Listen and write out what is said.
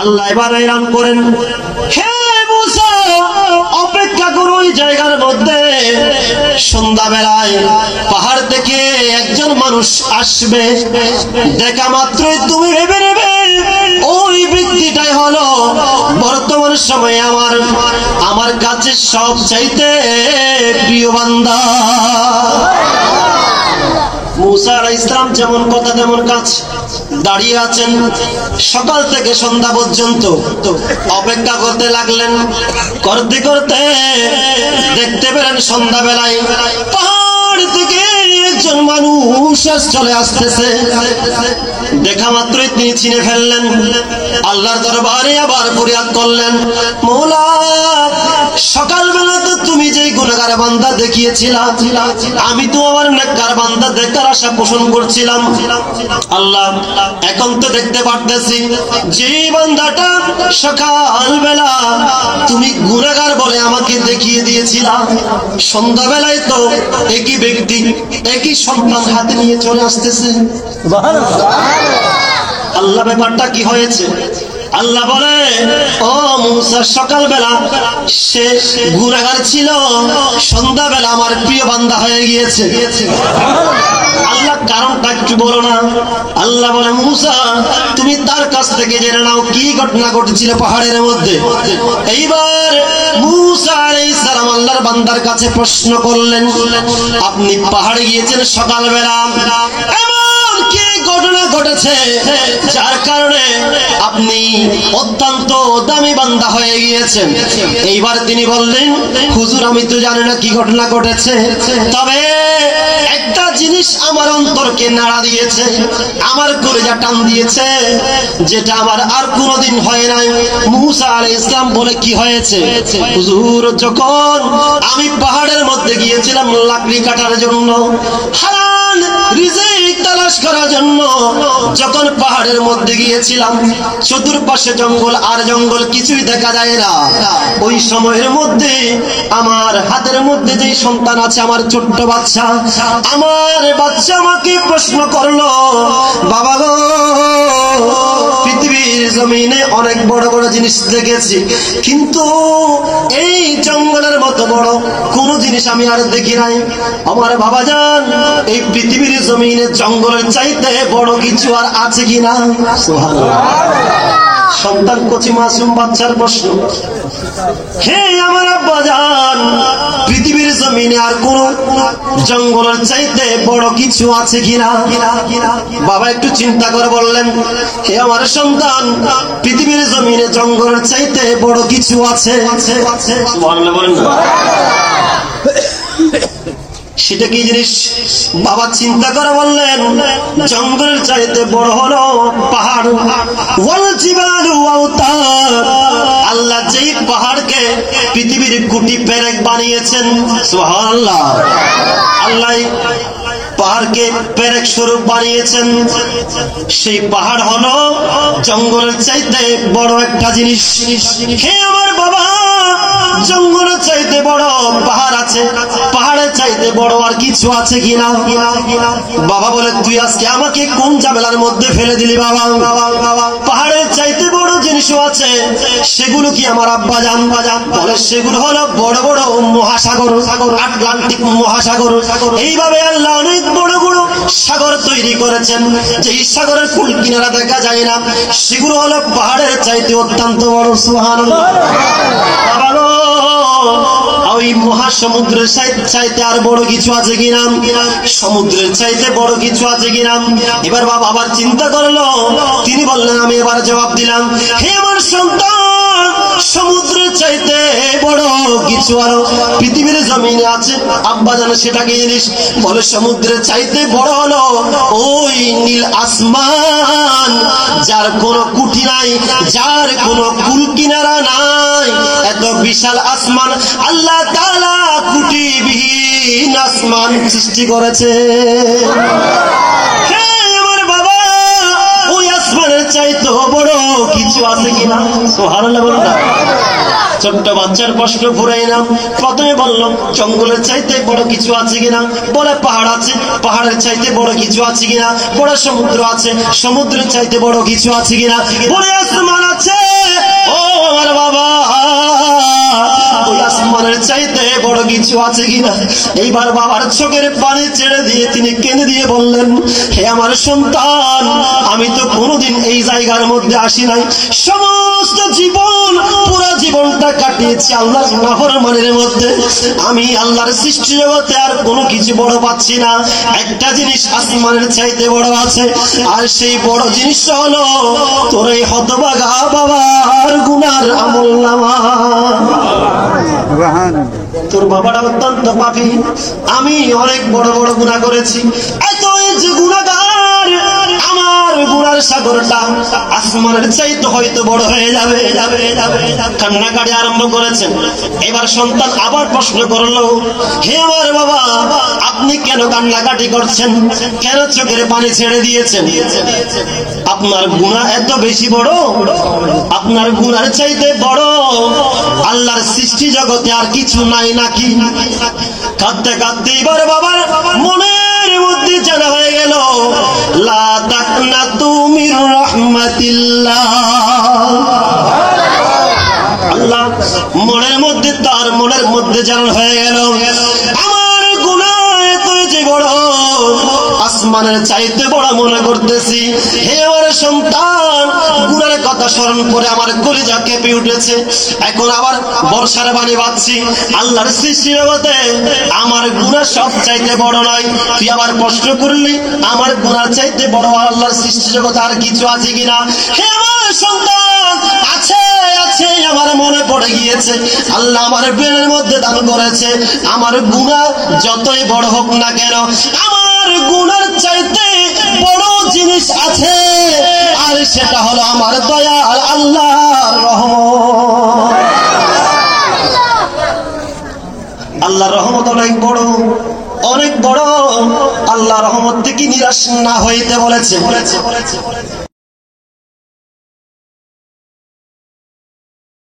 আল্লাহ এবার এলান করেন, হে মুসা অপেক্ষা করো ওই জায়গার মধ্যে, সন্ধ্যাবেলায় পাহাড় থেকে একজন মানুষ আসবে, দেখা মাত্রই তুমি ভেবে নেবে ওই ব্যক্তিটাই হলো বর্তমান সময়ে আমার কাছে সব চাইতে প্রিয় বান্দা। মুসা আলাইহিস সালাম যেমন কথা তেমন কাজ, দাঁড়িয়ে আছেন সকাল থেকে সন্ধ্যা পর্যন্ত, অপেক্ষা করতে লাগলেন। করতে করতে দেখতে পেলেন সন্ধ্যাবেলায় পাহাড় থেকে একজন মানুষ চলে আসতেছে। দেখা মাত্রই তিনি চিনে ফেললেন, আল্লাহর দরবারে আবার ফরিয়াদ করলেন, মওলা সকালবেলা তো তুমি যে গুনাহগার বান্দা দেখিয়েছিলা, আমি তো আমার নেককার বান্দা দেখার আশা পোষণ করছিলাম। আল্লাহ এখন তো দেখতে পারতেছি যে বান্দাটা সকালবেলা তুমি গুনাহগার বলে আমাকে দেখিয়ে দিয়েছিলা, সন্ধ্যাবেলায় তো একই ব্যক্তি একই সন্তান হাতে নিয়ে চলে আসতেছে। আল্লাহ ব্যাপারটা কি হয়েছে? আল্লাহ বলে, ও মুসা সকালবেলা সে গুনাহগার ছিল, সন্ধ্যাবেলা আমার প্রিয় বান্দা হয়ে গিয়েছে। আল্লাহ কারণটা একটু বলো না। আল্লাহ বলে, মুসা তুমি তার কাছ থেকে জেনে নাও কি ঘটনা ঘটেছিল পাহাড়ের মধ্যে। এইবার মুসা আলাইহিস সালাম আল্লাহর বান্দার কাছে প্রশ্ন করলেন, আপনি পাহাড়ে গিয়েছেন সকালবেলা, এমন কি ঘটনা ঘটেছে যার কারণে আপনি অত্যন্ত দামি বান্দা হয়ে গিয়েছেন? এইবার তিনি বললেন, হুজুর আমি তো জানি না কি ঘটনা ঘটেছে, তবে একটা জিনিস আমার অন্তরকে নাড়া দিয়েছে, আমার কলিজা টান দিয়েছে, যেটা আমার আর কোনোদিন হয় নাই। মুসা আলাইহিস সালাম বলে, কি হয়েছে? হুজুর যখন আমি পাহাড়ের মধ্যে গিয়েছিলাম লাকড়ি কাটার জন্য, হালাল রিজিক তালাশ করার জন্য, যখন পাহাড়ের মধ্যে গিয়েছিলাম চতুর্পাশে জঙ্গল আর জঙ্গল, কিছুই দেখা যায় না। ওই সময়ের মধ্যে আমার হাতের মধ্যে যে সন্তান আছে, আমার ছোট্ট বাচ্চা, আমার বাচ্চা আমাকে প্রশ্ন করলো, বাবা গো পৃথিবীর জমিনে অনেক বড় বড় জিনিস দেখেছি, কিন্তু এই জঙ্গলের মতো বড় কোন জিনিস আমি আর দেখি নাই। আমার বাবা জান এই পৃথিবীর জমিনে জঙ্গলের চাইতে বড় কিছু আর আছে কিনা? সুবহানাল্লাহ। সন্তান কচি মাসুম বাচ্চার প্রশ্ন, হে আমার আব্বা জান পৃথিবীর জমিনে আর কোন জঙ্গলের চাইতে বড় কিছু আছে কিনা? বাবা একটু চিন্তা করে বললেন, হে আমার সন্তান পৃথিবীর জমিনে জঙ্গলের চাইতে বড় কিছু আছে। সুবহানাল্লাহ বলেন না। সেটা কি জিনিস? বাবা চিন্তা করে বললেন, জঙ্গলের চাইতে বড় হলো পাহাড়। ওয়াল জিবালু আওতার, আল্লাহ যেই পাহাড়কে পৃথিবীর কুটি পেরেক বানিয়েছেন, সুবহানাল্লাহ, আল্লাহ পাহাড়কে পেরেক স্বরূপ বানিয়েছেন, সেই পাহাড় হলো জঙ্গলের চাইতে বড় একটা জিনিস। হে আমার বাবা জঙ্গলের চাইতে বড় পাহাড় আছে, পাহাড়ের চাইতে বড় আর কিছু আছে কিনা? বাবা বলে, তুই আজকে আমাকে কোন ঝামেলার মধ্যে ফেলে দিলি বাবা? পাহাড়ের চাইতে বড় জিনিসও আছে, সেগুলো কি আমার আব্বা জান? বলে, সেগুলো হলো বড় বড় মহাসাগর, আটলান্টিক মহাসাগর। এইভাবে আল্লাহ অনেক বড় বড় সাগর তৈরি করেছেন, যেই সাগরের কুল কিনারা দেখা যায় না, সেগুলো হলো পাহাড়ের চাইতে অত্যন্ত বড়। সুবহানাল্লাহ। বাবা গো ওই মহাসমুদ্রের চাইতে আর বড় কিছু আছে কিনা? সমুদ্রের চাইতে বড় কিছু আছে কিনা? এবার বাবা আবার চিন্তা করলো, তিনি বললেন, আমি এবার জবাব দিলাম, হে আমার সন্তান সমুদ্রের চাইতে বড় কিছু আরো পৃথিবীর জমিনে আছে। আব্বা জানে সেটা কি জিনিস? বলে, সমুদ্রের চাইতে বড় হলো ওই নীল আসমান, যার কোনো কুঠি নাই, যার কোনো কুল কিনারা নাই। এত বিশাল আসমান আল্লাহ তাআলা কুটিবিহীন আসমান সৃষ্টি করেছে। হে আমার বাবা ওই আসমানের চাইতে বড় কিছু আছে কিনা? সুবহানাল্লাহ বলুন না। ছোট্ট বাচ্চার প্রশ্ন ঘুরাই না। প্রথমে বললাম জঙ্গলের চাইতে বড় কিছু আছে কিনা? বলে পাহাড় আছে। পাহাড়ের চাইতে বড় কিছু আছে কিনা? বড় সমুদ্র আছে। সমুদ্রের চাইতে বড় কিছু আছে কিনা? বলে আসমান আছে। কিছু আছে কিনা। এইবার বাবার চোখের পানি ছেড়ে দিয়ে তিনি কেঁদে দিয়ে বললেন, হে আমার সন্তান, আমি তো কোনোদিন এই জায়গার মধ্যে আসি নাই, সমস্ত জীবন পুরো জীবনটা কাটিয়েছি আল্লাহর নাফরমানের মধ্যে। আমি আল্লাহর সৃষ্টি জগতে আর কোনো কিছু বড় পাচ্ছি না। একটা জিনিস আসমানের চাইতে বড় আছে, আর সেই বড় জিনিস হলো তোর এই হতভাগা বাবার গুনার আমলনামা। তোর বাবাটা অত্যন্ত পাপী, আমি অনেক বড় বড় গুনাহ করেছি। এত যে গুনাহগার, আমার গুনার সাগরটা আসমানের চাইতে হয়তো বড় হয়ে যাবে। কান্নাকাটি আরম্ভ করেছেন। এবার সন্তান আবার প্রশ্ন করলো, হে আমার বাবা, আপনি কেন কান্নাকাটি করছেন, কেন চোখের পানি ছেড়ে দিয়েছেন? আপনার গুনাহ এত বেশি বড়? আপনার গুনার চাইতে বড় আল্লাহর সৃষ্টি জগতে আর কিছু নাই নাকি? কাঁদতে কাঁদতে এবার বাবার মনের মধ্যে জানা হয়ে গেল, লা তাকনাতু মির রাহমাতিল্লাহ। আল্লাহ মনের মধ্যে, তার মনের মধ্যে জানা হয়ে গেল, আমার গুনাহ এত যে বড়, আসমানের চাইতে বড় মনে করতেছি। হে আমার সন্তান, গুনার কথা স্মরণ করে আমার কলিজা কেঁপে উঠেছে। এখন আবার বর্ষার পানি বাঁচছি। আল্লাহর সৃষ্টি জগতে আমার গুনাহ সব চাইতে বড় নয়। তুই আবার প্রশ্ন করলি, আমার গুনার চাইতে বড় আল্লাহর সৃষ্টি জগতে আর কিছু আছে কিনা? হে আমার সন্তান, আছে আছে, আমার মনে পড়ে গিয়েছে। আল্লাহ আমার ব্রেনের মধ্যে দান করেছে, আমার গুনাহ যতই বড় হোক না কেন, আমার গুনার চাইতে বড় জিনিস আছে, আর সেটা হলো আমার দয়াল আল্লাহর রহমত। আল্লাহর রহমত অনেক বড়, অনেক বড়। আল্লাহর রহমত থেকে নিরাশ না হইতে বলেছে।